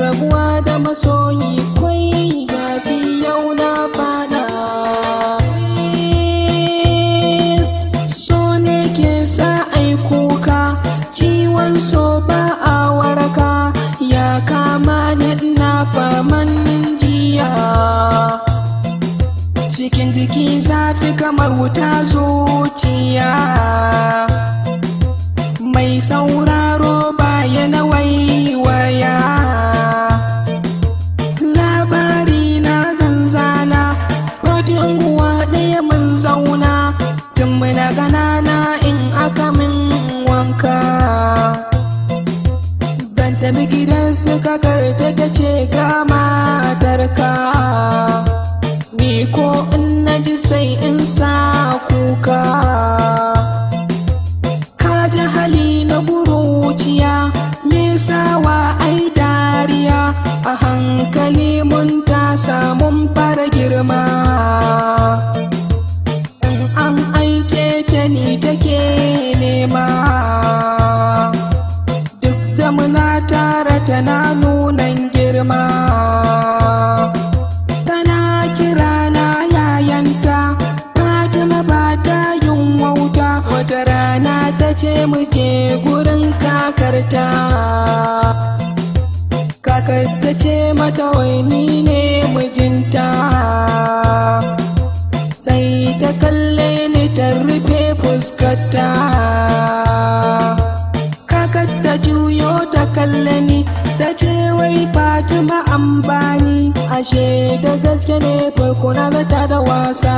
rabuwa da masoyi kwai zafi yau na fada. So ne ke sa ai kuka, ciwon so ba a waraka, ya kama ni ina faman jiya. Cikin jiki zafi kamar wuta zuciya, mai sauraro baya na waiwaya. Labari na zanzana, wata unguwa ɗaya mun zauna, tun muna ganana in aka min wanka. Zan tafi gidan suka karta ta ce ga matarka, ni ko in naji sai in sa kuka. Kaji hali na buruciya, me sawa ai dariya, a hankali mun tasa mun fara girma. In an aike ta ni take nema, duk da muna tara tana nunan girma. Tana kira na yayanta, Fatima ba ta yin wauta. Wata rana ta ce mu je gurin kakarta, kakar ta ce mata wai ni ne mijinta. Sai ta kalle ni ta rufe fuskarta, kakar ta juyo ta kalle ni ta ce wai Fatima an bani. Ashe da gaske ne, farko na zata da wasa.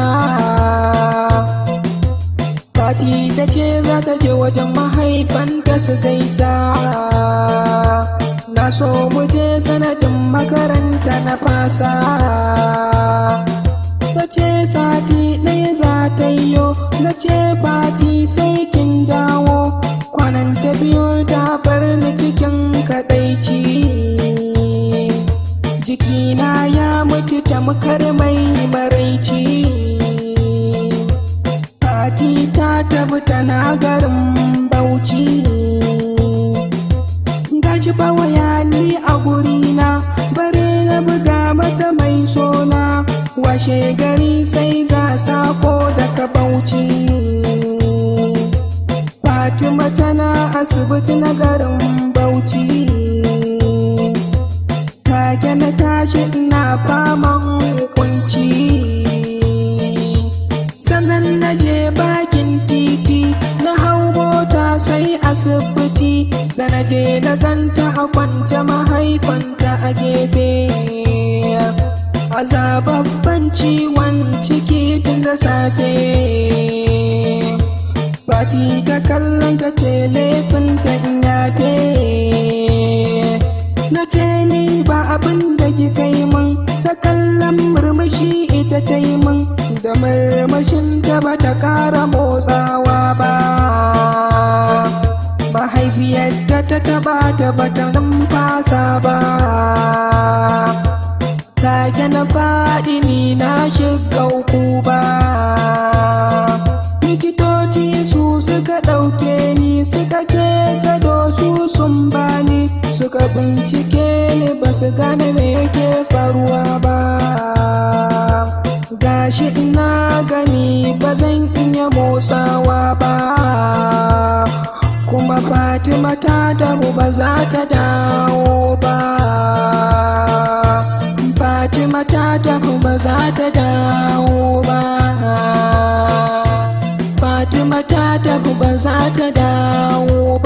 Fati ta ce za ta je wajen mahaifanta su gaisa, na so mu je sanadin makaranta na fasa. Ta ce sati ɗaya za ta yiwo, na ce Fati sai kin dawo. Kwanan ta biyu ta bar ni cikin kaɗaici, jikina ya mutu tamkar mai maraici. Fati ta tafi tana garin Bauchi, gashi ba wayani a gurina, bare na buga mata mai sona. Washe gari sai ga sako daga Bauchi, Fatima tana asibiti na garin Bauchi. Take na tashi ina faman kunci, sannan na je bakin titi na hau mota sai asibiti. Da na je na ganta a kwance mahaifanta a gefe, azababban ciwon ciki tun da safe. Fati ta kallon ta ce laifinta in yafe, na ce ni ba abin da ki kai min. Ta kallon murmushi ita ta yi min, da murmushin ta ba ta ƙara motsawa ba. Mahaifiyar ta taba ta ba ta numfasa ba. Take na faɗi ni na shiga uku ba. Likitoci su suka ɗauke ni, suka ce gado su sun bani, suka bincike ni ba su gane me ke faruwa ba. Gashi ina gani ba zan iya motsawa ba, kuma Fatima ta tabu ba za ta dawo ba. Fatima ta tabu ba za ta dawo ba. Fatima ta tabu ba za ta dawo